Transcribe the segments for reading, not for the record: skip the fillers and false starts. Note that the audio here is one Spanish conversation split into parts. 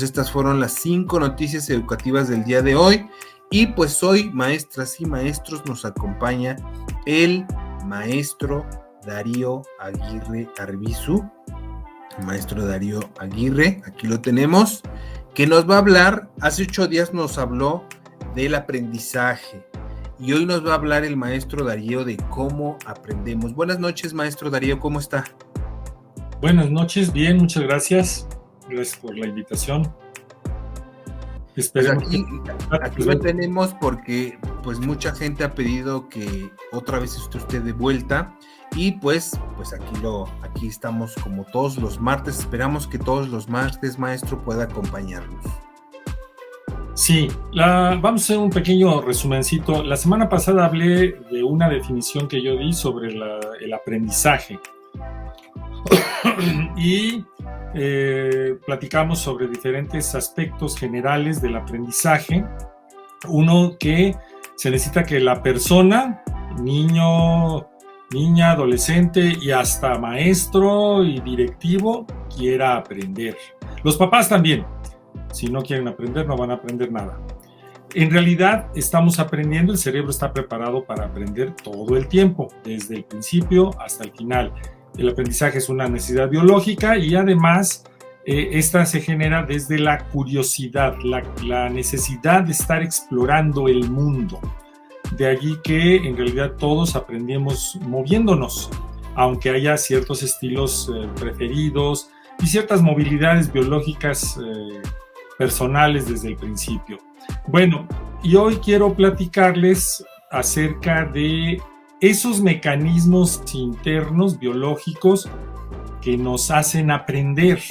pues estas fueron las 5 noticias educativas del día de hoy. Y pues hoy, maestras y maestros, nos acompaña el maestro Darío Aguirre Arbizu. El maestro Darío Aguirre, aquí lo tenemos, que nos va a hablar. Hace 8 días nos habló del aprendizaje y hoy nos va a hablar el maestro Darío de cómo aprendemos. Buenas noches, maestro Darío, ¿cómo está? Buenas noches, bien, muchas gracias. Gracias por la invitación. Esperemos aquí lo tenemos porque pues mucha gente ha pedido que otra vez esté usted de vuelta y pues aquí estamos como todos los martes. Esperamos que todos los martes, maestro, pueda acompañarnos. Sí, vamos a hacer un pequeño resumencito. La semana pasada hablé de una definición que yo di sobre el aprendizaje y platicamos sobre diferentes aspectos generales del aprendizaje. Uno, que se necesita que la persona, niño, niña, adolescente y hasta maestro y directivo quiera aprender. Los papás también. Si no quieren aprender, no van a aprender nada. En realidad estamos aprendiendo, el cerebro está preparado para aprender todo el tiempo, desde el principio hasta el final. El aprendizaje es una necesidad biológica y además esta se genera desde la curiosidad, la necesidad de estar explorando el mundo. De allí que en realidad todos aprendemos moviéndonos, aunque haya ciertos estilos preferidos y ciertas movilidades biológicas personales desde el principio. Bueno, y hoy quiero platicarles acerca de esos mecanismos internos biológicos que nos hacen aprender.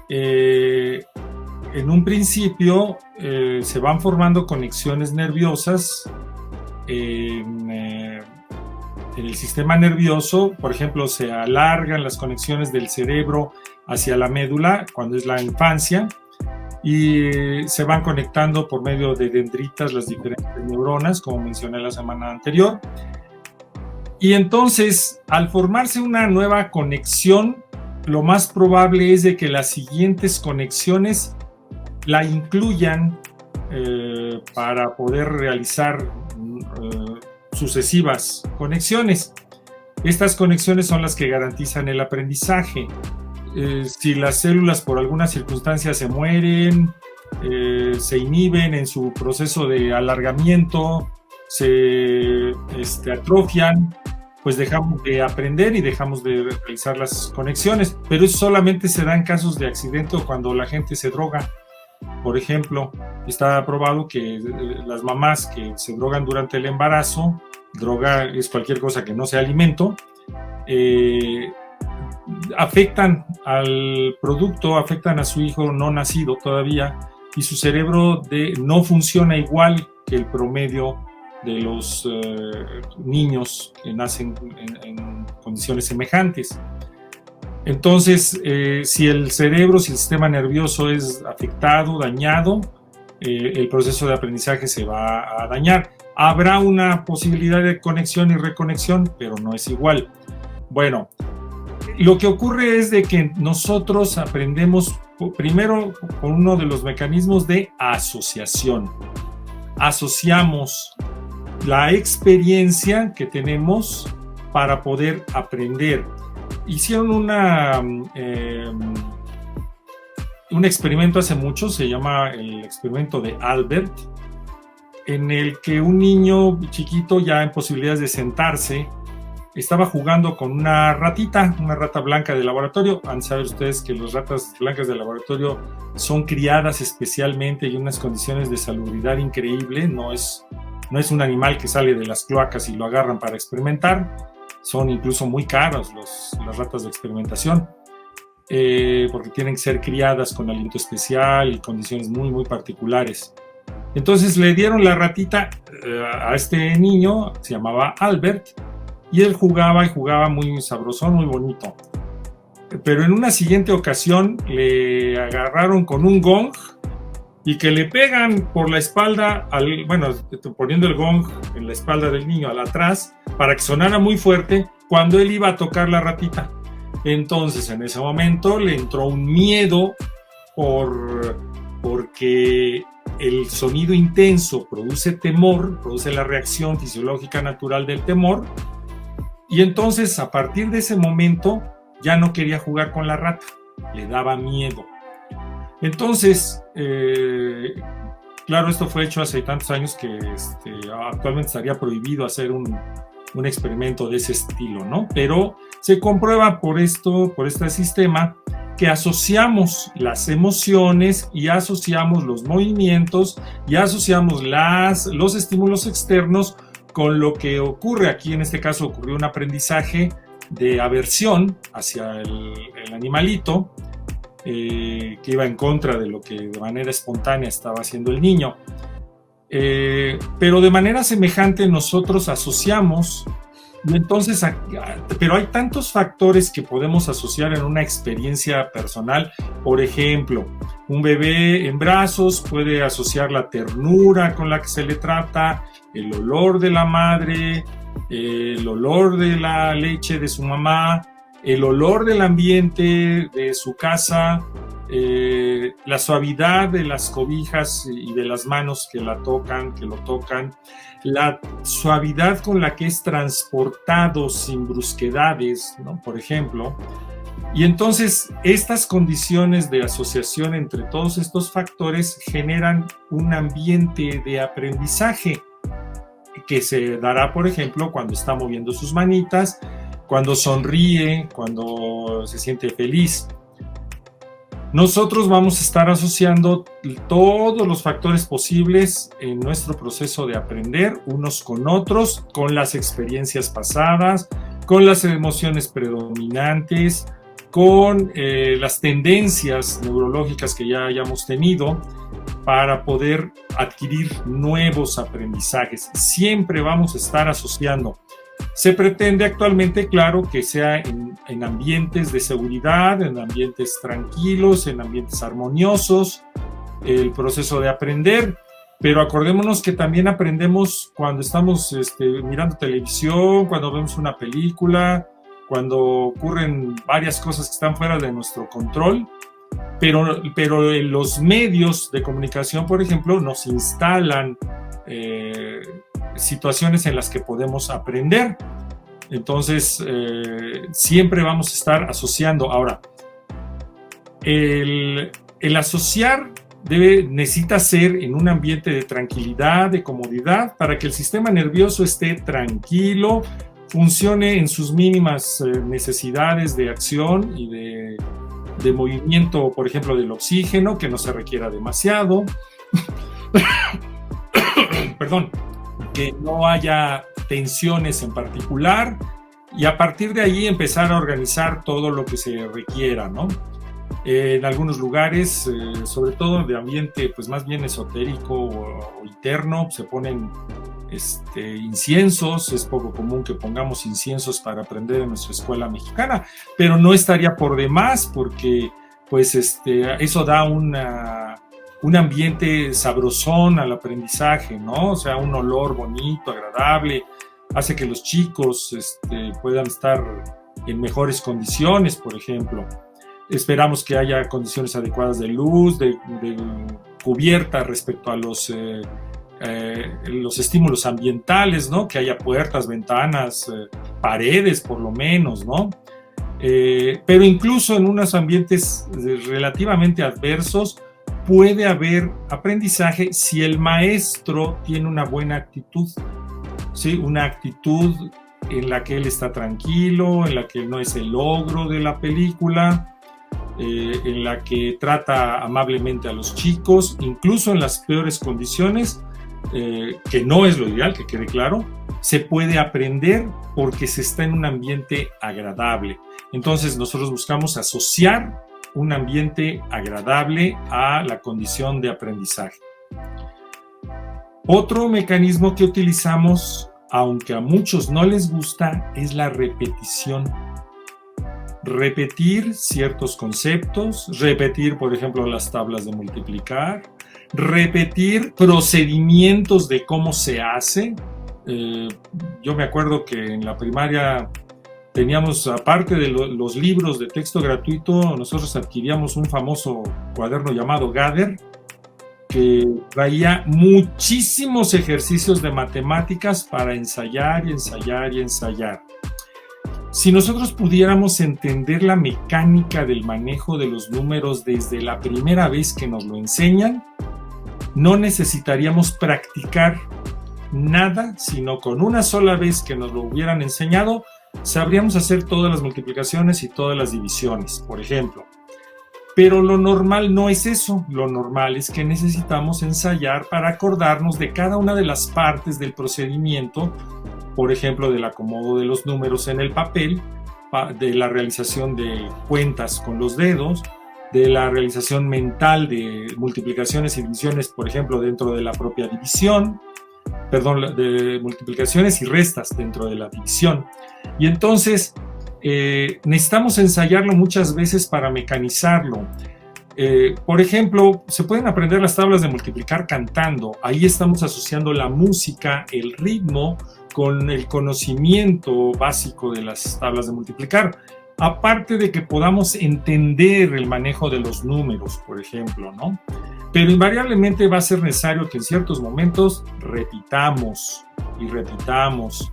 En un principio se van formando conexiones nerviosas en el sistema nervioso. Por ejemplo, se alargan las conexiones del cerebro hacia la médula cuando es la infancia y se van conectando por medio de dendritas las diferentes neuronas, como mencioné la semana anterior. Y entonces, al formarse una nueva conexión, lo más probable es de que las siguientes conexiones la incluyan para poder realizar sucesivas conexiones. Estas conexiones son las que garantizan el aprendizaje. Si las células por alguna circunstancia se mueren, se inhiben en su proceso de alargamiento, se atrofian, pues dejamos de aprender y dejamos de realizar las conexiones. Pero eso solamente se da en casos de accidente o cuando la gente se droga. Por ejemplo, está probado que las mamás que se drogan durante el embarazo, droga es cualquier cosa que no sea alimento, afectan al producto, afectan a su hijo no nacido todavía y su cerebro no funciona igual que el promedio de los niños que nacen en condiciones semejantes. Entonces, si el sistema nervioso es afectado, dañado, el proceso de aprendizaje se va a dañar. Habrá una posibilidad de conexión y reconexión, pero no es igual. Bueno, lo que ocurre es de que nosotros aprendemos primero con uno de los mecanismos de asociación. Asociamos la experiencia que tenemos para poder aprender. Hicieron un experimento hace mucho, se llama el experimento de Albert, en el que un niño chiquito ya en posibilidades de sentarse estaba jugando con una rata blanca de laboratorio. Han de saber ustedes que las ratas blancas de laboratorio son criadas especialmente y en unas condiciones de salubridad increíble. No es un animal que sale de las cloacas y lo agarran para experimentar. Son incluso muy caros las ratas de experimentación, porque tienen que ser criadas con alimento especial y condiciones muy, muy particulares. Entonces le dieron la ratita a este niño, se llamaba Albert, y él jugaba muy sabrosón, muy bonito. Pero en una siguiente ocasión le agarraron con un gong y que le pegan por la espalda, poniendo el gong en la espalda del niño al atrás para que sonara muy fuerte cuando él iba a tocar la ratita. Entonces en ese momento le entró un miedo porque el sonido intenso produce temor, produce la reacción fisiológica natural del temor, y entonces a partir de ese momento ya no quería jugar con la rata, le daba miedo. Entonces, claro, esto fue hecho hace tantos años que actualmente estaría prohibido hacer un experimento de ese estilo, ¿no? Pero se comprueba por este sistema que asociamos las emociones y asociamos los movimientos y asociamos los estímulos externos con lo que ocurre. Aquí en este caso ocurrió un aprendizaje de aversión hacia el animalito, que iba en contra de lo que de manera espontánea estaba haciendo el niño. Pero de manera semejante nosotros asociamos, y entonces, pero hay tantos factores que podemos asociar en una experiencia personal. Por ejemplo, un bebé en brazos puede asociar la ternura con la que se le trata, el olor de la madre, el olor de la leche de su mamá, el olor del ambiente de su casa, la suavidad de las cobijas y de las manos que lo tocan, la suavidad con la que es transportado sin brusquedades, ¿no? Por ejemplo. Y entonces estas condiciones de asociación entre todos estos factores generan un ambiente de aprendizaje que se dará, por ejemplo, cuando está moviendo sus manitas, cuando sonríe, cuando se siente feliz. Nosotros vamos a estar asociando todos los factores posibles en nuestro proceso de aprender, unos con otros, con las experiencias pasadas, con las emociones predominantes, con las tendencias neurológicas que ya hayamos tenido, para poder adquirir nuevos aprendizajes. Siempre vamos a estar asociando. Se pretende actualmente, claro, que sea en ambientes de seguridad, en ambientes tranquilos, en ambientes armoniosos, el proceso de aprender, pero acordémonos que también aprendemos cuando estamos mirando televisión, cuando vemos una película, cuando ocurren varias cosas que están fuera de nuestro control, pero los medios de comunicación, por ejemplo, nos instalan situaciones en las que podemos aprender. Entonces, siempre vamos a estar asociando. Ahora, el asociar necesita ser en un ambiente de tranquilidad, de comodidad, para que el sistema nervioso esté tranquilo, funcione en sus mínimas necesidades de acción y de movimiento, por ejemplo, del oxígeno, que no se requiera demasiado. Perdón. Que no haya tensiones en particular, y a partir de ahí empezar a organizar todo lo que se requiera, ¿no? En algunos lugares, sobre todo de ambiente pues más bien esotérico o interno, se ponen inciensos. Es poco común que pongamos inciensos para aprender en nuestra escuela mexicana, pero no estaría por demás, porque pues eso da un ambiente sabrosón al aprendizaje, ¿no? O sea, un olor bonito, agradable, hace que los chicos puedan estar en mejores condiciones, por ejemplo. Esperamos que haya condiciones adecuadas de luz, de cubierta respecto a los estímulos ambientales, ¿no? Que haya puertas, ventanas, paredes, por lo menos, ¿no? Pero incluso en unos ambientes relativamente adversos, puede haber aprendizaje si el maestro tiene una buena actitud, ¿sí? Una actitud en la que él está tranquilo, en la que no es el ogro de la película, en la que trata amablemente a los chicos, incluso en las peores condiciones, que no es lo ideal, que quede claro. Se puede aprender porque se está en un ambiente agradable. Entonces nosotros buscamos asociar un ambiente agradable a la condición de aprendizaje. Otro mecanismo que utilizamos, aunque a muchos no les gusta, es la repetición. Repetir ciertos conceptos, repetir, por ejemplo, las tablas de multiplicar, repetir procedimientos de cómo se hace. Yo me acuerdo que en la primaria teníamos, aparte de los libros de texto gratuito, nosotros adquiríamos un famoso cuaderno llamado Gather, que traía muchísimos ejercicios de matemáticas para ensayar y ensayar y ensayar. Si nosotros pudiéramos entender la mecánica del manejo de los números desde la primera vez que nos lo enseñan, no necesitaríamos practicar nada, sino con una sola vez que nos lo hubieran enseñado, sabríamos hacer todas las multiplicaciones y todas las divisiones, por ejemplo. Pero lo normal no es eso, lo normal es que necesitamos ensayar para acordarnos de cada una de las partes del procedimiento, por ejemplo, del acomodo de los números en el papel, de la realización de cuentas con los dedos, de la realización mental de multiplicaciones y divisiones, por ejemplo, dentro de la propia división, de multiplicaciones y restas dentro de la división. Y entonces necesitamos ensayarlo muchas veces para mecanizarlo. Por ejemplo, se pueden aprender las tablas de multiplicar cantando. Ahí estamos asociando la música, el ritmo, con el conocimiento básico de las tablas de multiplicar. Aparte de que podamos entender el manejo de los números, por ejemplo, ¿no? Pero invariablemente va a ser necesario que en ciertos momentos repitamos y repitamos.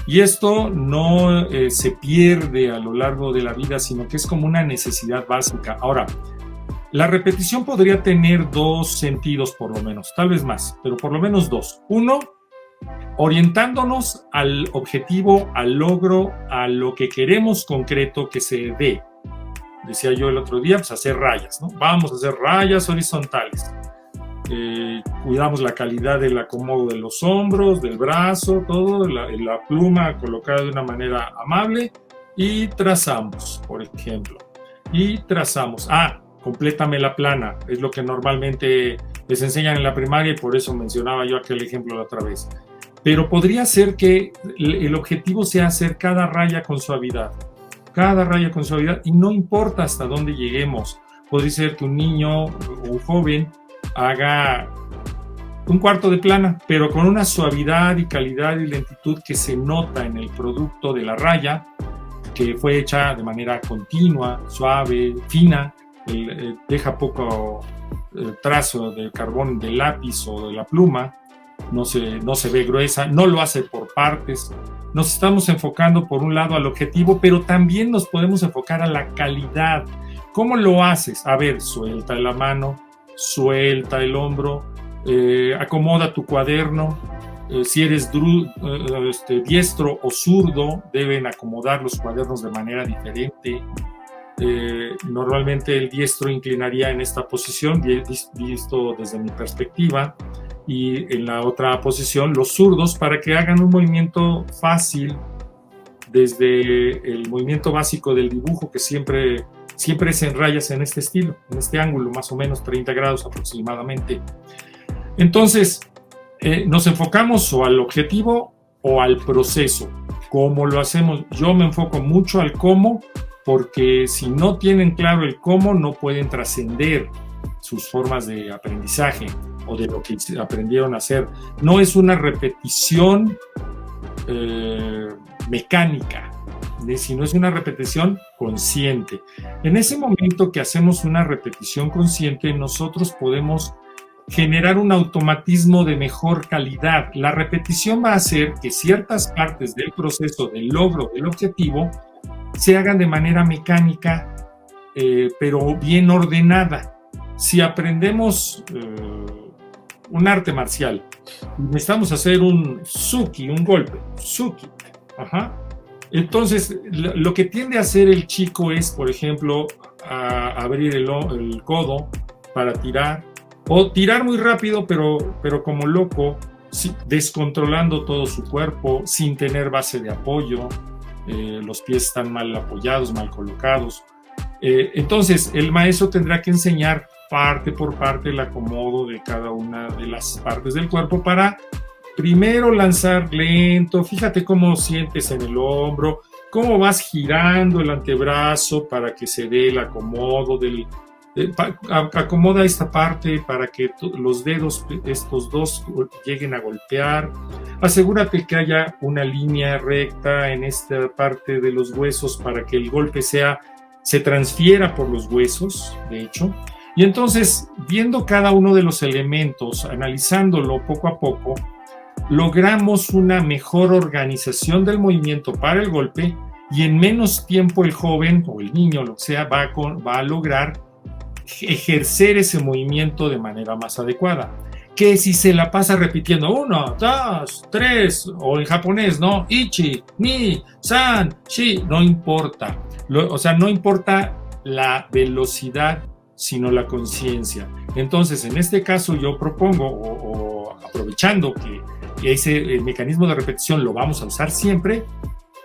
Y esto no se pierde a lo largo de la vida, sino que es como una necesidad básica. Ahora, la repetición podría tener dos sentidos por lo menos, tal vez más, pero por lo menos dos. Uno, orientándonos al objetivo, al logro, a lo que queremos concreto que se dé. Decía yo el otro día, pues hacer rayas, ¿no? Vamos a hacer rayas horizontales. Cuidamos la calidad del acomodo de los hombros, del brazo, todo, la pluma colocada de una manera amable y trazamos, por ejemplo. Y trazamos. Complétame la plana, es lo que normalmente les enseñan en la primaria y por eso mencionaba yo aquel ejemplo la otra vez. Pero podría ser que el objetivo sea hacer cada raya con suavidad. Cada raya con suavidad, y no importa hasta dónde lleguemos. Podría ser que un niño o un joven haga un cuarto de plana, pero con una suavidad y calidad y lentitud que se nota en el producto de la raya, que fue hecha de manera continua, suave, fina, deja poco trazo de carbón del lápiz o de la pluma, no se ve gruesa, no lo hace por partes. Nos estamos enfocando por un lado al objetivo, pero también nos podemos enfocar a la calidad. ¿Cómo lo haces? A ver, suelta la mano, suelta el hombro, acomoda tu cuaderno. Si eres diestro o zurdo, deben acomodar los cuadernos de manera diferente. Normalmente el diestro inclinaría en esta posición, visto desde mi perspectiva, y en la otra posición los zurdos, para que hagan un movimiento fácil desde el movimiento básico del dibujo, que siempre es en rayas en este estilo, en este ángulo, más o menos 30 grados aproximadamente. Entonces, nos enfocamos o al objetivo o al proceso. ¿Cómo lo hacemos? Yo me enfoco mucho al cómo, porque si no tienen claro el cómo, no pueden trascender sus formas de aprendizaje o de lo que aprendieron a hacer. No es una repetición mecánica, sino es una repetición consciente. En ese momento que hacemos una repetición consciente, nosotros podemos generar un automatismo de mejor calidad. La repetición va a hacer que ciertas partes del proceso del logro del objetivo se hagan de manera mecánica, pero bien ordenada. Si aprendemos un arte marcial y necesitamos hacer un suki, un golpe, suki, entonces lo que tiende a hacer el chico es, por ejemplo, abrir el codo para tirar, o tirar muy rápido, pero como loco, descontrolando todo su cuerpo, sin tener base de apoyo. Los pies están mal apoyados, mal colocados. Entonces el maestro tendrá que enseñar parte por parte el acomodo de cada una de las partes del cuerpo para primero lanzar lento. Fíjate cómo sientes en el hombro, cómo vas girando el antebrazo para que se dé el acomodo acomoda esta parte para que los dedos, estos dos, lleguen a golpear. Asegúrate que haya una línea recta en esta parte de los huesos para que el golpe se transfiera por los huesos, de hecho. Y entonces, viendo cada uno de los elementos, analizándolo poco a poco, logramos una mejor organización del movimiento para el golpe, y en menos tiempo el joven o el niño, lo que sea, va a lograr ejercer ese movimiento de manera más adecuada. Que si se la pasa repitiendo 1, 2, 3, o en japonés, ¿no? Ichi, ni, san, shi, no importa. O sea, no importa la velocidad, sino la conciencia. Entonces, en este caso yo propongo, o aprovechando que ese mecanismo de repetición lo vamos a usar siempre,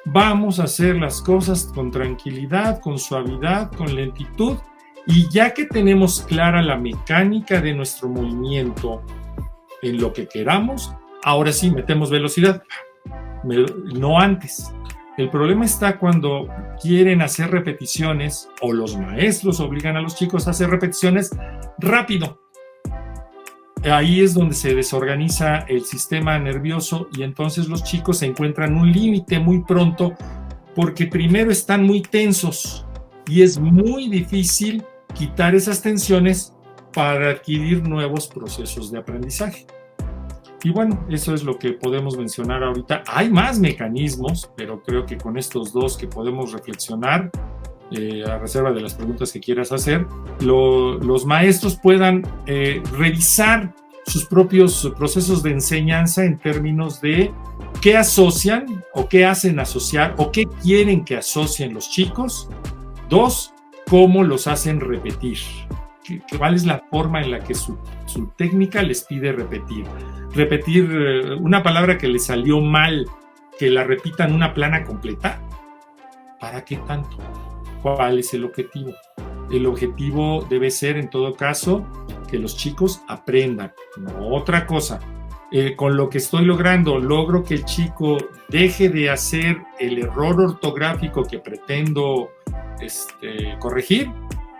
vamos a hacer las cosas con tranquilidad, con suavidad, con lentitud, y ya que tenemos clara la mecánica de nuestro movimiento en lo que queramos, ahora sí metemos velocidad, no antes. El problema está cuando quieren hacer repeticiones, o los maestros obligan a los chicos a hacer repeticiones rápido. Ahí es donde se desorganiza el sistema nervioso, y entonces los chicos se encuentran un límite muy pronto, porque primero están muy tensos y es muy difícil quitar esas tensiones para adquirir nuevos procesos de aprendizaje. Y bueno, eso es lo que podemos mencionar ahorita. Hay más mecanismos, pero creo que con estos dos que podemos reflexionar, a reserva de las preguntas que quieras hacer, los maestros puedan revisar sus propios procesos de enseñanza en términos de qué asocian o qué hacen asociar o qué quieren que asocien los chicos. 2, cómo los hacen repetir. ¿Cuál es la forma en la que su técnica les pide repetir? Repetir una palabra que les salió mal, que la repitan una plana completa. ¿Para qué tanto? ¿Cuál es el objetivo? El objetivo debe ser, en todo caso, que los chicos aprendan, no otra cosa. Con lo que estoy logro que el chico deje de hacer el error ortográfico que pretendo corregir.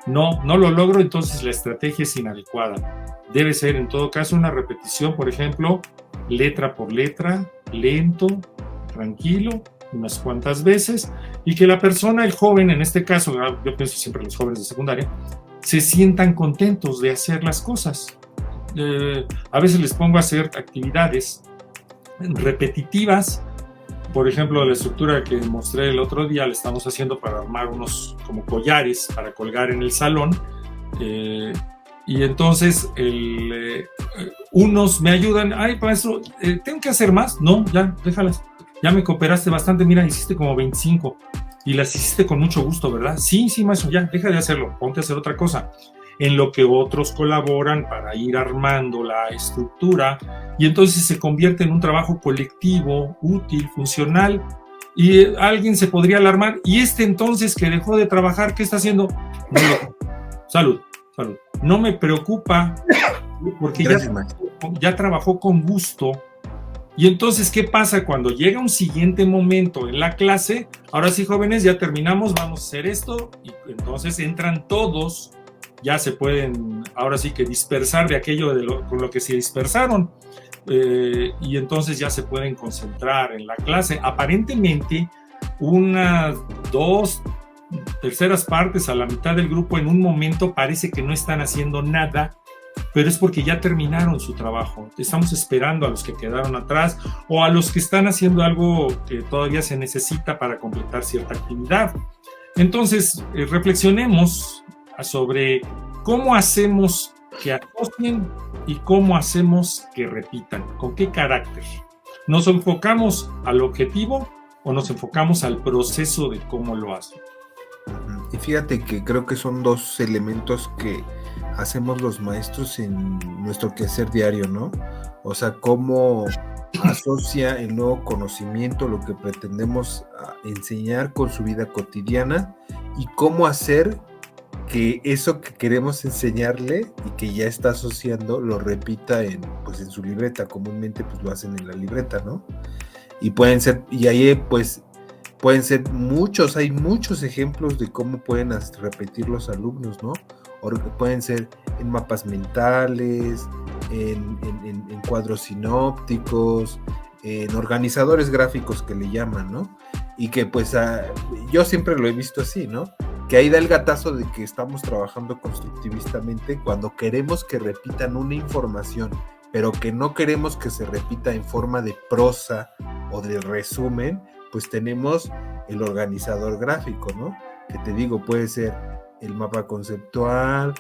No lo logro, entonces la estrategia es inadecuada. Debe ser, en todo caso, una repetición, por ejemplo, letra por letra, lento, tranquilo, unas cuantas veces, y que la persona, el joven, en este caso, yo pienso siempre en los jóvenes de secundaria, se sientan contentos de hacer las cosas. A veces les pongo a hacer actividades repetitivas. Por ejemplo, la estructura que mostré el otro día la estamos haciendo para armar unos como collares para colgar en el salón, y entonces unos me ayudan. Ay, maestro, ¿tengo que hacer más? No, ya, déjalas. Ya me cooperaste bastante, mira, hiciste como 25 y las hiciste con mucho gusto, ¿verdad? Sí, maestro, ya, deja de hacerlo, ponte a hacer otra cosa. En lo que otros colaboran para ir armando la estructura, y entonces se convierte en un trabajo colectivo, útil, funcional, y alguien se podría alarmar, y entonces que dejó de trabajar, ¿qué está haciendo? Salud. No me preocupa, porque ya trabajó con gusto. Y entonces, ¿qué pasa cuando llega un siguiente momento en la clase? Ahora sí, jóvenes, ya terminamos, vamos a hacer esto, y entonces entran todos, ya se pueden, ahora sí que dispersar de aquello con lo que se dispersaron, y entonces ya se pueden concentrar en la clase. Aparentemente, unas 2/3 partes a la mitad del grupo en un momento parece que no están haciendo nada, pero es porque ya terminaron su trabajo. Estamos esperando a los que quedaron atrás o a los que están haciendo algo que todavía se necesita para completar cierta actividad. Entonces, reflexionemos sobre cómo hacemos que asocien y cómo hacemos que repitan, con qué carácter. ¿Nos enfocamos al objetivo o nos enfocamos al proceso de cómo lo hacen? Y fíjate que creo que son 2 elementos que hacemos los maestros en nuestro quehacer diario, ¿no? O sea, cómo asocia el nuevo conocimiento, lo que pretendemos enseñar con su vida cotidiana, y cómo hacer que eso que queremos enseñarle y que ya está asociando lo repita en su libreta. Comúnmente pues lo hacen en la libreta, ¿no? Y ahí pues pueden ser muchos, hay muchos ejemplos de cómo pueden repetir los alumnos, ¿no? pueden ser en mapas mentales, en cuadros sinópticos, en organizadores gráficos que le llaman, ¿no? Y que pues yo siempre lo he visto así, ¿no? Que ahí da el gatazo de que estamos trabajando constructivistamente cuando queremos que repitan una información, pero que no queremos que se repita en forma de prosa o de resumen, pues tenemos el organizador gráfico, ¿no? Que te digo, puede ser el mapa conceptual,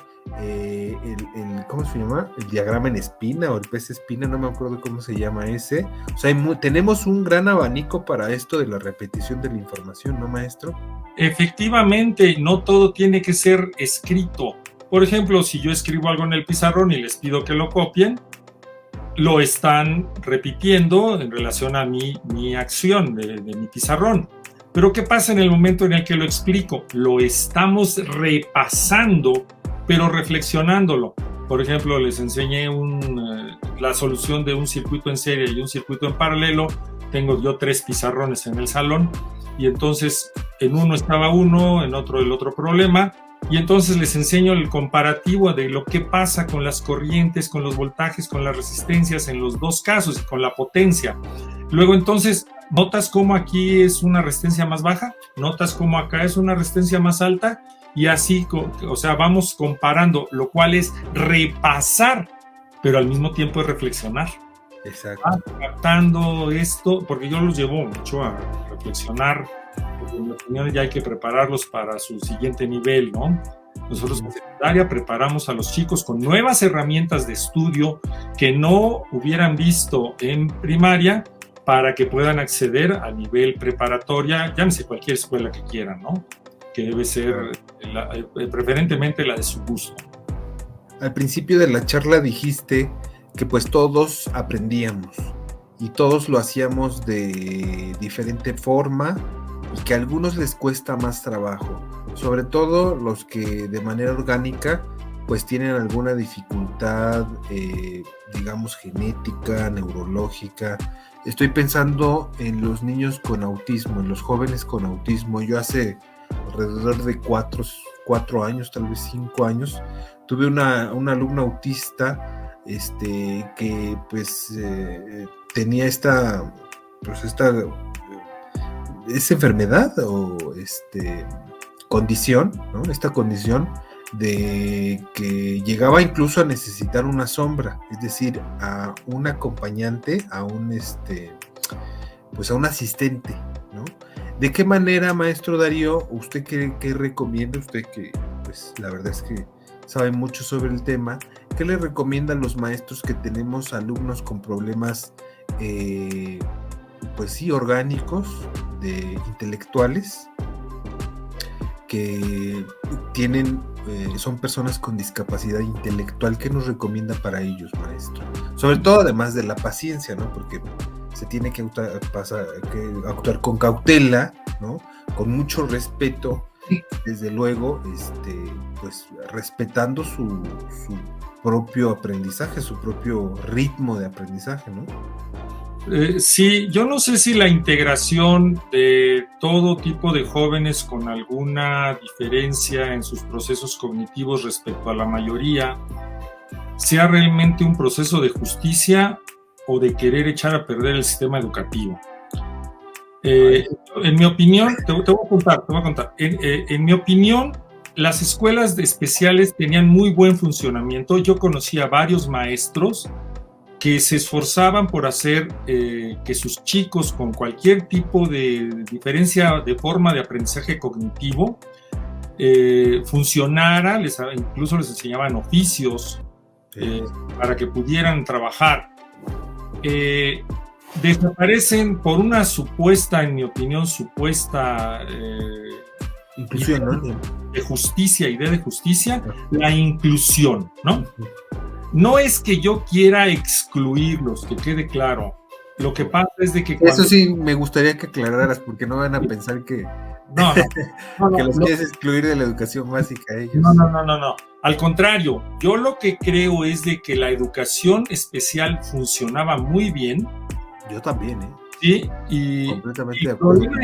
¿cómo se llama? El diagrama en espina o el pez espina, no me acuerdo cómo se llama ese. O sea, tenemos un gran abanico para esto de la repetición de la información, ¿no, maestro? Efectivamente, no todo tiene que ser escrito. Por ejemplo, si yo escribo algo en el pizarrón y les pido que lo copien, lo están repitiendo en relación a mi acción de mi pizarrón. Pero ¿qué pasa en el momento en el que lo explico? Lo estamos repasando, pero reflexionándolo. Por ejemplo, les enseñé la solución de un circuito en serie y un circuito en paralelo. Tengo yo 3 pizarrones en el salón y entonces en uno estaba uno, en otro el otro problema. Y entonces les enseño el comparativo de lo que pasa con las corrientes, con los voltajes, con las resistencias en los dos casos y con la potencia. Luego entonces, ¿notas cómo aquí es una resistencia más baja? ¿Notas cómo acá es una resistencia más alta? Y así, o sea, vamos comparando, lo cual es repasar, pero al mismo tiempo es reflexionar. Exacto. Captando esto, porque yo los llevo mucho a reflexionar. En mi opinión ya hay que prepararlos para su siguiente nivel, ¿no? Nosotros en secundaria preparamos a los chicos con nuevas herramientas de estudio que no hubieran visto en primaria para que puedan acceder a nivel preparatoria, llámese cualquier escuela que quieran, ¿no? Que debe ser preferentemente la de su gusto. Al principio de la charla dijiste que pues todos aprendíamos y todos lo hacíamos de diferente forma y que a algunos les cuesta más trabajo, sobre todo los que de manera orgánica pues tienen alguna dificultad, digamos genética, neurológica. Estoy pensando en los niños con autismo, en los jóvenes con autismo. Yo hace alrededor de 4 años, tal vez 5 años, tuve una alumna autista que pues tenía esta enfermedad o condición, ¿no? Esta condición de que llegaba incluso a necesitar una sombra, es decir, a un acompañante, a un asistente, ¿no? ¿De qué manera, maestro Darío, usted qué recomienda, usted que pues la verdad es que sabe mucho sobre el tema, qué le recomienda a los maestros que tenemos alumnos con problemas pues sí, orgánicos, intelectuales, que son personas con discapacidad intelectual? ¿Qué nos recomienda para ellos, maestro? Sobre todo además de la paciencia, ¿no? Porque se tiene que actuar con cautela, ¿no? Con mucho respeto, desde luego, pues respetando su propio aprendizaje, su propio ritmo de aprendizaje, ¿no? Sí, yo no sé si la integración de todo tipo de jóvenes con alguna diferencia en sus procesos cognitivos respecto a la mayoría sea realmente un proceso de justicia o de querer echar a perder el sistema educativo. En mi opinión, te voy a contar. En mi opinión, las escuelas especiales tenían muy buen funcionamiento. Yo conocí a varios maestros que se esforzaban por hacer que sus chicos con cualquier tipo de diferencia de forma de aprendizaje cognitivo funcionara, incluso les enseñaban oficios para que pudieran trabajar. Desaparecen por una supuesta, en mi opinión, inclusión, ¿no? De justicia, idea de justicia, la inclusión, ¿no? No es que yo quiera excluirlos, que quede claro. Lo que pasa es de que... Eso sí me gustaría que aclararas, porque no van a pensar que los quieres excluir de la educación básica a ellos. No. Al contrario, yo lo que creo es de que la educación especial funcionaba muy bien. Yo también, Sí, y el problema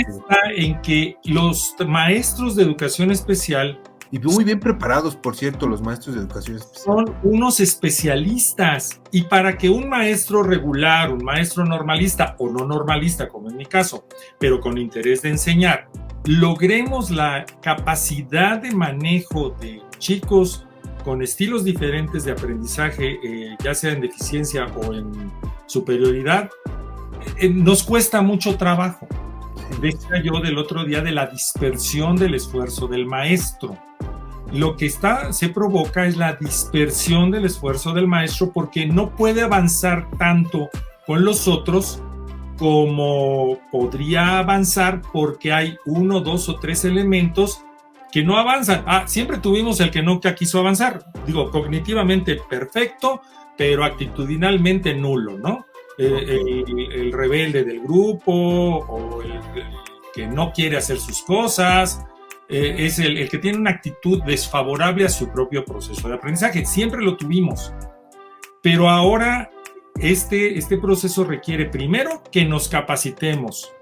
está en que los maestros de educación especial Y muy bien preparados, por cierto, los maestros de educación especial. Son unos especialistas, y para que un maestro regular, un maestro normalista o no normalista, como en mi caso, pero con interés de enseñar, logremos la capacidad de manejo de chicos con estilos diferentes de aprendizaje, ya sea en deficiencia o en superioridad, nos cuesta mucho trabajo. Decía yo del otro día de la dispersión del esfuerzo del maestro. Lo que se provoca es la dispersión del esfuerzo del maestro, porque no puede avanzar tanto con los otros como podría avanzar, porque hay 1, 2 o 3 elementos que no avanzan. Siempre tuvimos el que nunca quiso avanzar. Digo, cognitivamente perfecto, pero actitudinalmente nulo, ¿no? El rebelde del grupo, o el que no quiere hacer sus cosas, es el que tiene una actitud desfavorable a su propio proceso de aprendizaje. Siempre lo tuvimos, pero ahora este proceso requiere primero que nos capacitemos.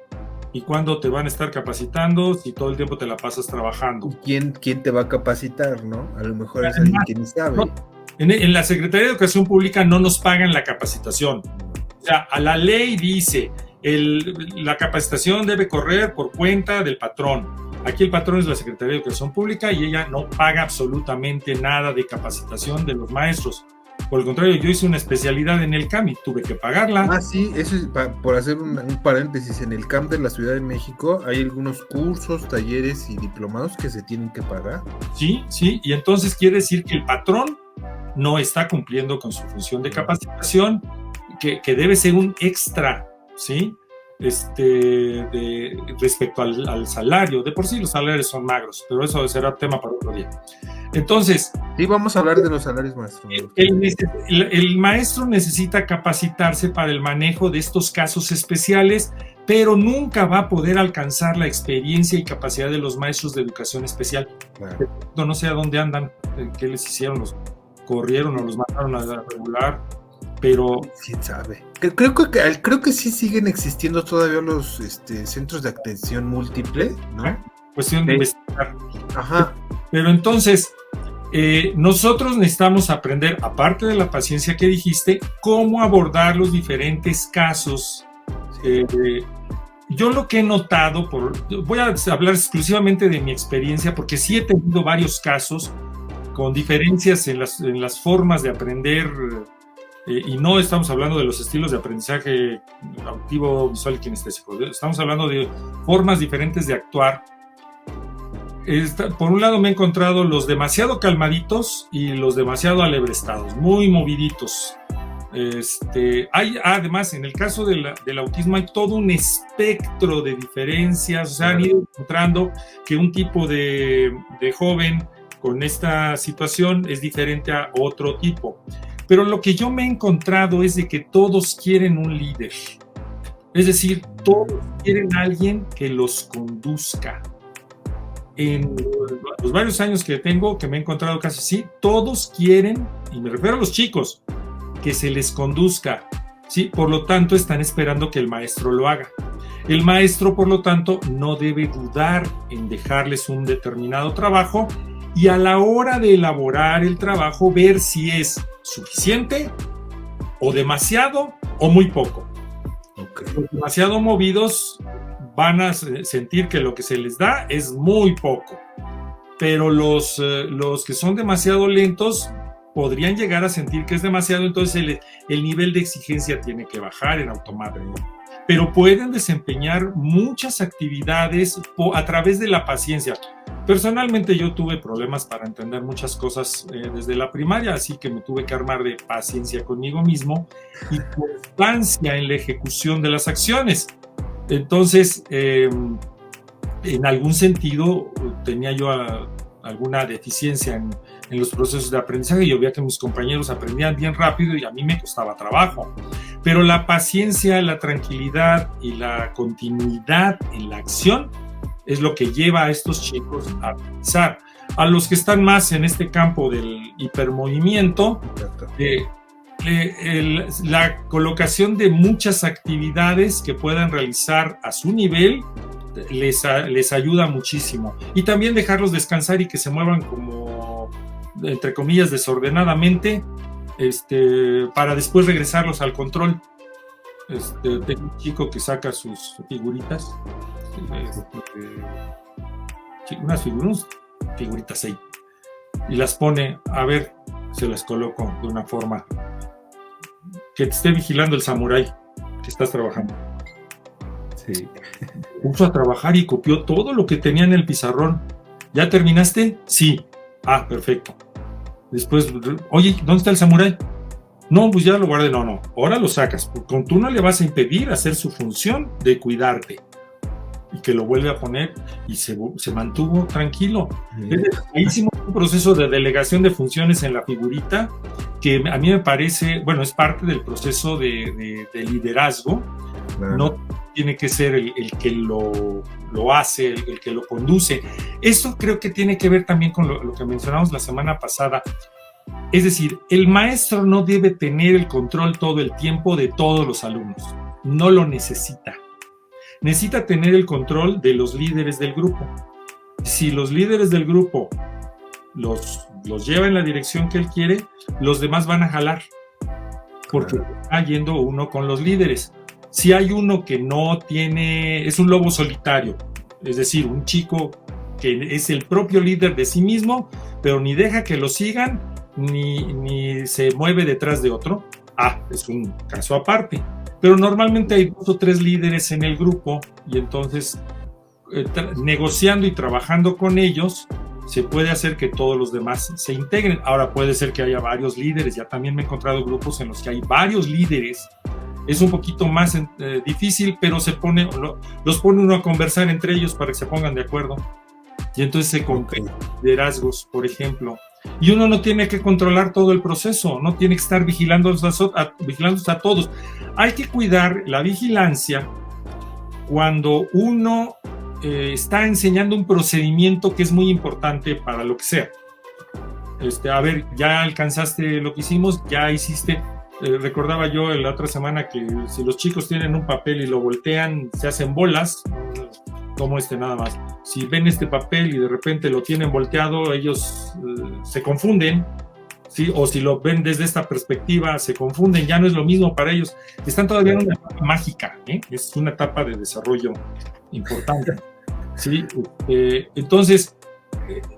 ¿Y cuándo te van a estar capacitando si todo el tiempo te la pasas trabajando? ¿Quién te va a capacitar, no? A lo mejor es alguien que ni sabe. No, en la Secretaría de Educación Pública no nos pagan la capacitación. O sea, a la ley dice, la capacitación debe correr por cuenta del patrón. Aquí el patrón es la Secretaría de Educación Pública y ella no paga absolutamente nada de capacitación de los maestros. Por el contrario, yo hice una especialidad en el CAM y tuve que pagarla. Sí, eso es por hacer un paréntesis. En el CAM de la Ciudad de México hay algunos cursos, talleres y diplomados que se tienen que pagar. Sí, y entonces quiere decir que el patrón no está cumpliendo con su función de capacitación, que debe ser un extra, ¿sí? Respecto al salario. De por sí los salarios son magros, pero eso será tema para otro día. Entonces, sí, vamos a hablar de los salarios, maestro. El maestro necesita capacitarse para el manejo de estos casos especiales, pero nunca va a poder alcanzar la experiencia y capacidad de los maestros de educación especial. Claro. No sé a dónde andan, qué les hicieron, los corrieron o los mandaron a regular, pero quién sabe. Creo que sí siguen existiendo todavía los centros de atención múltiple, ¿no? Cuestión de investigar. Ajá. Pero entonces, nosotros necesitamos aprender, aparte de la paciencia que dijiste, cómo abordar los diferentes casos. Yo lo que he notado, voy a hablar exclusivamente de mi experiencia, porque sí he tenido varios casos con diferencias en las formas de aprender, y no estamos hablando de los estilos de aprendizaje auditivo, visual y kinestésico, estamos hablando de formas diferentes de actuar. Por un lado me he encontrado los demasiado calmaditos y los demasiado alebrestados, muy moviditos. Hay, además, en el caso del autismo hay todo un espectro de diferencias. O sea, han ido encontrando que un tipo de joven con esta situación es diferente a otro tipo. Pero lo que yo me he encontrado es de que todos quieren un líder. Es decir, todos quieren a alguien que los conduzca. En los varios años que tengo, que me he encontrado casi así, todos quieren, y me refiero a los chicos, que se les conduzca, ¿sí? Por lo tanto, están esperando que el maestro lo haga. El maestro, por lo tanto, no debe dudar en dejarles un determinado trabajo y a la hora de elaborar el trabajo, ver si es suficiente o demasiado o muy poco. Okay. Los demasiado movidos van a sentir que lo que se les da es muy poco, pero los que son demasiado lentos podrían llegar a sentir que es demasiado, entonces el nivel de exigencia tiene que bajar en automático. Pero pueden desempeñar muchas actividades a través de la paciencia. Personalmente yo tuve problemas para entender muchas cosas desde la primaria, así que me tuve que armar de paciencia conmigo mismo y constancia en la ejecución de las acciones. Entonces, en algún sentido tenía yo alguna deficiencia en los procesos de aprendizaje. Yo veía que mis compañeros aprendían bien rápido y a mí me costaba trabajo. Pero la paciencia, la tranquilidad y la continuidad en la acción es lo que lleva a estos chicos a pensar. A los que están más en este campo del hipermovimiento, la colocación de muchas actividades que puedan realizar a su nivel les ayuda muchísimo. Y también dejarlos descansar y que se muevan como, entre comillas, desordenadamente, para después regresarlos al control. Tengo un chico que saca sus figuritas, unas figuritas ahí, y las pone, a ver, se las coloco de una forma que te esté vigilando el samurái que estás trabajando. Sí. Puso a trabajar y copió todo lo que tenía en el pizarrón. ¿Ya terminaste? Sí. Ah, perfecto. Después, oye, ¿dónde está el samurái? No, pues ya lo guardé. No, ahora lo sacas. Tú no le vas a impedir hacer su función de cuidarte. Y que lo vuelve a poner y se mantuvo tranquilo. Ahí hicimos un proceso de delegación de funciones en la figurita que a mí me parece, bueno, es parte del proceso de liderazgo. Claro. No tiene que ser el que lo hace, el que lo conduce. Eso creo que tiene que ver también con lo que mencionamos la semana pasada. Es decir, el maestro no debe tener el control todo el tiempo de todos los alumnos. No lo necesita. Necesita tener el control de los líderes del grupo. Si los líderes del grupo los lleva en la dirección que él quiere, los demás van a jalar. Porque está yendo uno con los líderes. Si hay uno que no tiene, es un lobo solitario, es decir, un chico que es el propio líder de sí mismo, pero ni deja que lo sigan, ni se mueve detrás de otro, es un caso aparte. Pero normalmente hay 2 o 3 líderes en el grupo y entonces negociando y trabajando con ellos se puede hacer que todos los demás se integren. Ahora puede ser que haya varios líderes, ya también me he encontrado grupos en los que hay varios líderes. Es un poquito más difícil, pero los pone uno a conversar entre ellos para que se pongan de acuerdo. Y entonces se compran liderazgos, por ejemplo. Y uno no tiene que controlar todo el proceso, no tiene que estar vigilándolos a todos. Hay que cuidar la vigilancia cuando uno está enseñando un procedimiento que es muy importante para lo que sea. A ver, ya alcanzaste lo que hicimos, ya hiciste. Recordaba yo la otra semana que si los chicos tienen un papel y lo voltean, se hacen bolas, como nada más. Si ven este papel y de repente lo tienen volteado, ellos se confunden, ¿sí? O si lo ven desde esta perspectiva, se confunden, ya no es lo mismo para ellos. Están todavía en una etapa mágica, es una etapa de desarrollo importante, ¿sí? Entonces,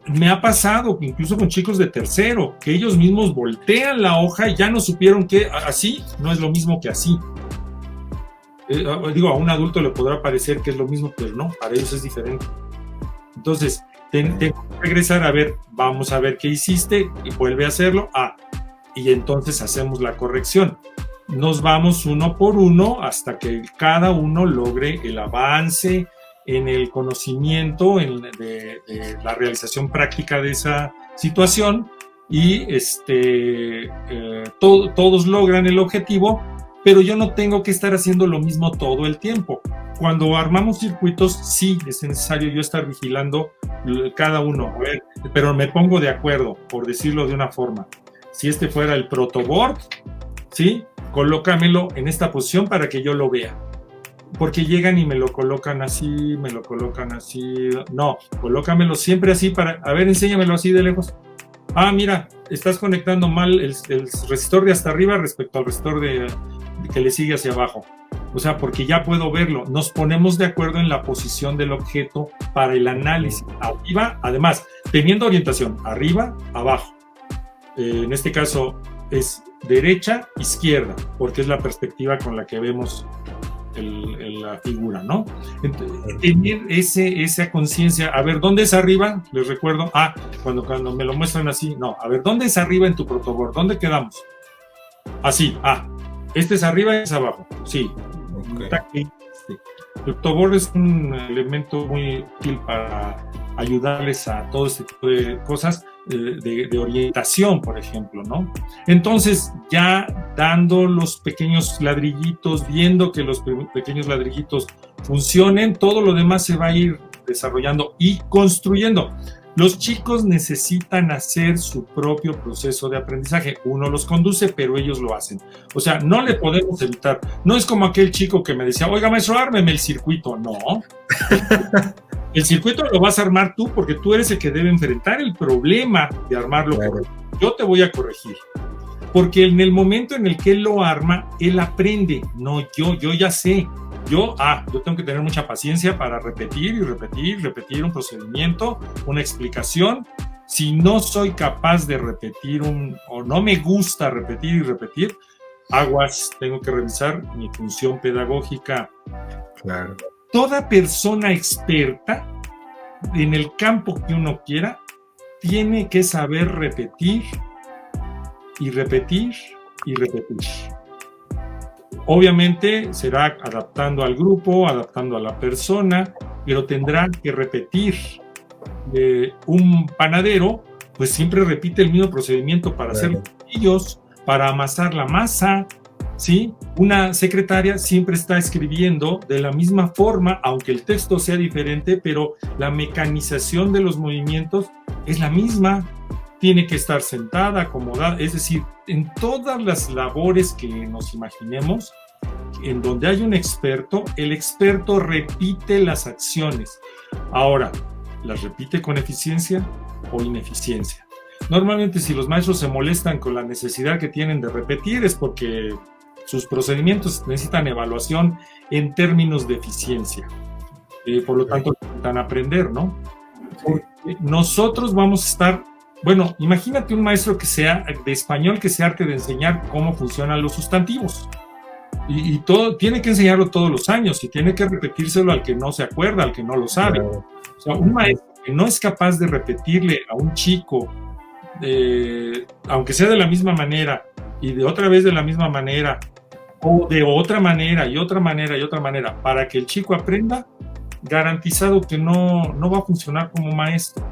me ha pasado, incluso con chicos de tercero, que ellos mismos voltean la hoja y ya no supieron que así no es lo mismo que así. A un adulto le podrá parecer que es lo mismo, pero no, para ellos es diferente. Entonces, tengo que regresar a ver, vamos a ver qué hiciste y vuelve a hacerlo. Y entonces hacemos la corrección. Nos vamos uno por uno hasta que cada uno logre el avance en el conocimiento de la realización práctica de esa situación y todos logran el objetivo, pero yo no tengo que estar haciendo lo mismo todo el tiempo. Cuando armamos circuitos, sí es necesario yo estar vigilando cada uno, pero me pongo de acuerdo, por decirlo de una forma. Si fuera el protoboard, ¿sí? Colócamelo en esta posición para que yo lo vea. Porque llegan y me lo colocan así, No, colócamelo siempre así a ver, enséñamelo así de lejos. Mira, estás conectando mal el resistor de hasta arriba respecto al resistor que le sigue hacia abajo. O sea, porque ya puedo verlo. Nos ponemos de acuerdo en la posición del objeto para el análisis. Arriba, además, teniendo orientación, arriba, abajo. En este caso es derecha, izquierda, porque es la perspectiva con la que vemos la figura, ¿no? Entonces, tener esa conciencia, a ver, ¿dónde es arriba? Les recuerdo, cuando me lo muestran así, no, a ver, ¿dónde es arriba en tu protoboard? ¿Dónde quedamos? Así, este es arriba y es abajo, sí. Okay. El protoboard es un elemento muy útil para ayudarles a todo este tipo de cosas, de orientación, por ejemplo, ¿no? Entonces, ya dando los pequeños ladrillitos, viendo que los pequeños ladrillitos funcionen, todo lo demás se va a ir desarrollando y construyendo. Los chicos necesitan hacer su propio proceso de aprendizaje. Uno los conduce, pero ellos lo hacen. O sea, no le podemos evitar. No es como aquel chico que me decía, oiga, maestro, ármeme el circuito. No. El circuito lo vas a armar tú porque tú eres el que debe enfrentar el problema de armarlo. Claro. Yo te voy a corregir. Porque en el momento en el que él lo arma, él aprende. No, yo ya sé. Yo tengo que tener mucha paciencia para repetir un procedimiento, una explicación. Si no soy capaz de repetir o no me gusta repetir, aguas, tengo que revisar mi función pedagógica. Claro. Toda persona experta en el campo que uno quiera tiene que saber repetir y repetir y repetir. Obviamente será adaptando al grupo, adaptando a la persona, pero tendrá que repetir. Un panadero, pues siempre repite el mismo procedimiento para hacer los platillos, para amasar la masa, ¿sí? Una secretaria siempre está escribiendo de la misma forma, aunque el texto sea diferente, pero la mecanización de los movimientos es la misma. Tiene que estar sentada, acomodada, es decir, en todas las labores que nos imaginemos, en donde hay un experto, el experto repite las acciones. Ahora, ¿las repite con eficiencia o ineficiencia? Normalmente, si los maestros se molestan con la necesidad que tienen de repetir, es porque sus procedimientos necesitan evaluación en términos de eficiencia. Por lo tanto, necesitan aprender, ¿no? Porque nosotros vamos a estar... Bueno, imagínate un maestro que sea de español que se arte de enseñar cómo funcionan los sustantivos. Y todo, tiene que enseñarlo todos los años y tiene que repetírselo al que no se acuerda, al que no lo sabe. O sea, un maestro que no es capaz de repetirle a un chico, aunque sea de la misma manera y de otra vez de la misma manera, o de otra manera y otra manera y otra manera, para que el chico aprenda, garantizado que no va a funcionar como maestro.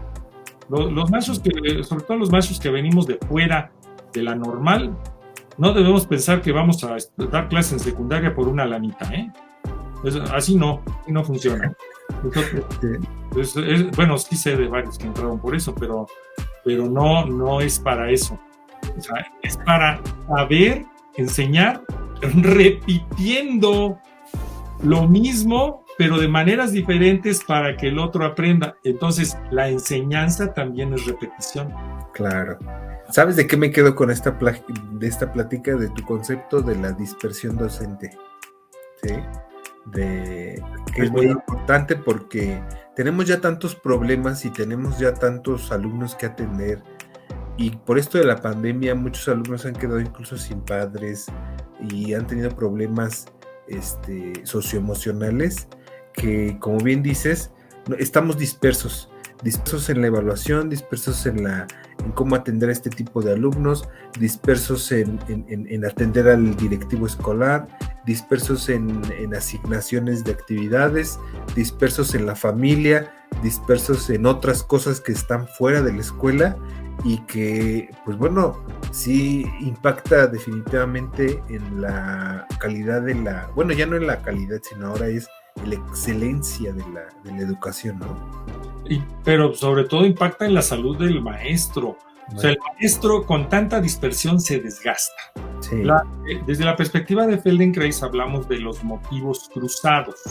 Los maestros sobre todo los maestros que venimos de fuera de la normal, no debemos pensar que vamos a dar clases en secundaria por una lanita, ¿eh? Así no funciona. Entonces, bueno, sí sé de varios que entraron por eso, pero no es para eso. O sea, es para saber enseñar repitiendo lo mismo, pero de maneras diferentes para que el otro aprenda. Entonces, la enseñanza también es repetición. Claro. ¿Sabes de qué me quedo con esta plática? De tu concepto de la dispersión docente. ¿Sí? Que es muy importante porque tenemos ya tantos problemas y tenemos ya tantos alumnos que atender. Y por esto de la pandemia, muchos alumnos han quedado incluso sin padres y han tenido problemas socioemocionales que, como bien dices, estamos dispersos en la evaluación, dispersos en cómo atender a este tipo de alumnos, dispersos en atender al directivo escolar, dispersos en asignaciones de actividades, dispersos en la familia, dispersos en otras cosas que están fuera de la escuela y que, pues bueno, sí impacta definitivamente en la calidad bueno, ya no en la calidad, sino ahora es en la excelencia de la educación, ¿no? Pero sobre todo impacta en la salud del maestro. O sea, el maestro con tanta dispersión se desgasta. Sí. Desde la perspectiva de Feldenkrais hablamos de los motivos cruzados.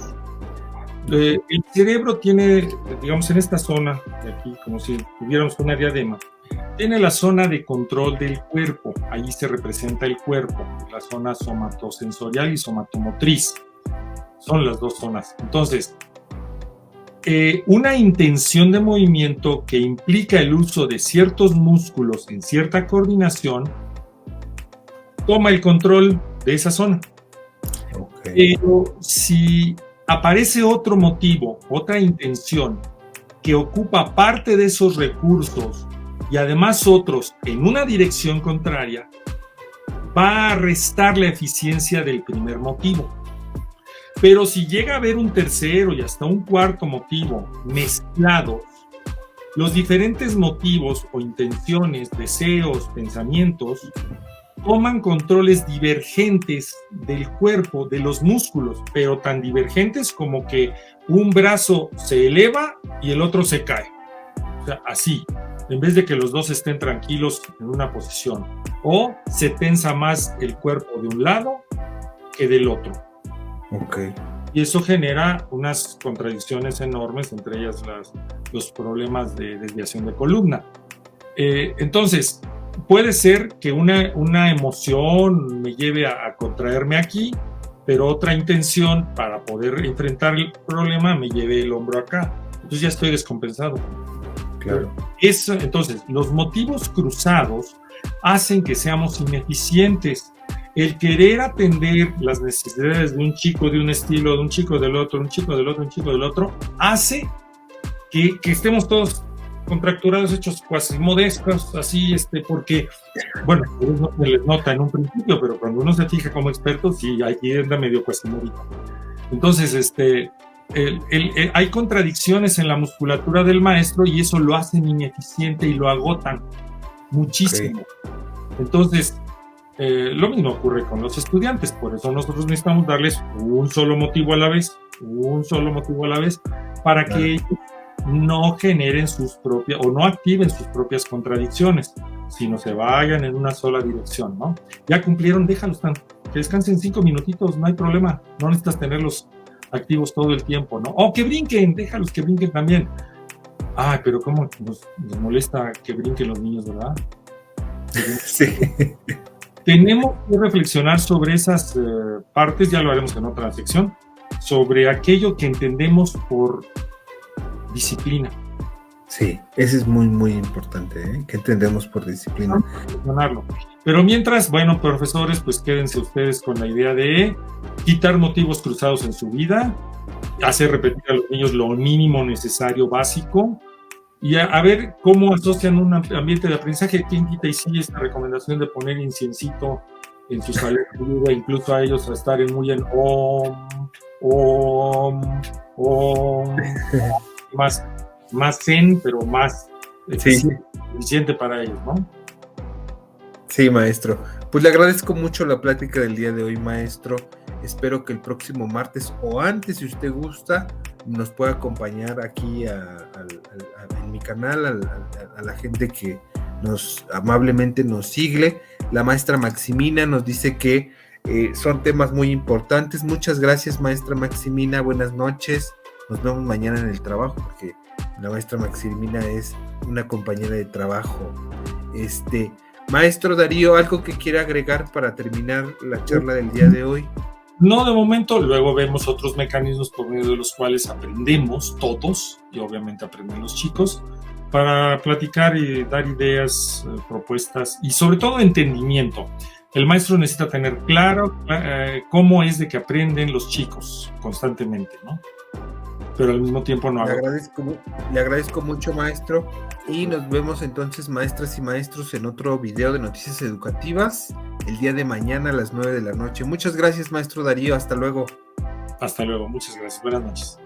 El cerebro tiene, digamos, en esta zona de aquí, como si tuviéramos una diadema, tiene la zona de control del cuerpo. Allí se representa el cuerpo, la zona somatosensorial y somatomotriz. Son las dos zonas. Entonces, una intención de movimiento que implica el uso de ciertos músculos en cierta coordinación toma el control de esa zona. Okay. Pero si aparece otro motivo, otra intención que ocupa parte de esos recursos y además otros en una dirección contraria, va a restar la eficiencia del primer motivo. Pero si llega a haber un tercero y hasta un cuarto motivo mezclados, los diferentes motivos o intenciones, deseos, pensamientos, toman controles divergentes del cuerpo, de los músculos, pero tan divergentes como que un brazo se eleva y el otro se cae. O sea, así, en vez de que los dos estén tranquilos en una posición. O se tensa más el cuerpo de un lado que del otro. Ok. Y eso genera unas contradicciones enormes, entre ellas los problemas de desviación de columna. Entonces, puede ser que una emoción me lleve a contraerme aquí, pero otra intención para poder enfrentar el problema me lleve el hombro acá. Entonces ya estoy descompensado. Claro. Entonces, los motivos cruzados hacen que seamos ineficientes. El querer atender las necesidades de un chico de un estilo, de un chico del otro, un chico del otro, un chico del otro, hace que estemos todos contracturados, hechos cuasi modestos, así, porque, bueno, no se les nota en un principio, pero cuando uno se fija como experto, sí, ahí anda medio cuestionadito. Entonces, hay contradicciones en la musculatura del maestro y eso lo hacen ineficiente y lo agotan muchísimo. Okay. Entonces, lo mismo ocurre con los estudiantes, por eso nosotros necesitamos darles un solo motivo a la vez, para que ellos no generen sus propias, o no activen sus propias contradicciones, sino se vayan en una sola dirección, ¿no? Ya cumplieron, déjalos que descansen 5 minutitos, no hay problema, no necesitas tenerlos activos todo el tiempo, ¿no? O que brinquen, déjalos que brinquen también. Ay, pero cómo nos molesta que brinquen los niños, ¿verdad? Sí. Tenemos que reflexionar sobre esas partes, ya lo haremos en otra sección, sobre aquello que entendemos por disciplina. Sí, ese es muy, muy importante, ¿eh? ¿Qué entendemos por disciplina? Pero mientras, bueno, profesores, pues quédense ustedes con la idea de quitar motivos cruzados en su vida, hacer repetir a los niños lo mínimo necesario, básico, y a ver cómo asocian un ambiente de aprendizaje. ¿Quién quita y sí esta recomendación de poner inciencito en su salud, incluso a ellos a estar muy en más zen, pero más eficiente para ellos, ¿no? Sí, maestro. Pues le agradezco mucho la plática del día de hoy, maestro. Espero que el próximo martes o antes, si usted gusta, nos pueda acompañar aquí en mi canal, a la gente que nos amablemente nos sigue. La maestra Maximina nos dice que son temas muy importantes. Muchas gracias, maestra Maximina. Buenas noches. Nos vemos mañana en el trabajo, porque la maestra Maximina es una compañera de trabajo. Maestro Darío, ¿algo que quiera agregar para terminar la charla del día de hoy? No, de momento. Luego vemos otros mecanismos por medio de los cuales aprendemos todos, y obviamente aprenden los chicos, para platicar y dar ideas, propuestas y sobre todo entendimiento. El maestro necesita tener claro cómo es de que aprenden los chicos constantemente, ¿no? Pero al mismo tiempo no hago. Le agradezco mucho, maestro, y nos vemos entonces, maestras y maestros, en otro video de Noticias Educativas el día de mañana a las 9 de la noche. Muchas gracias, maestro Darío. Hasta luego. Hasta luego. Muchas gracias. Buenas noches.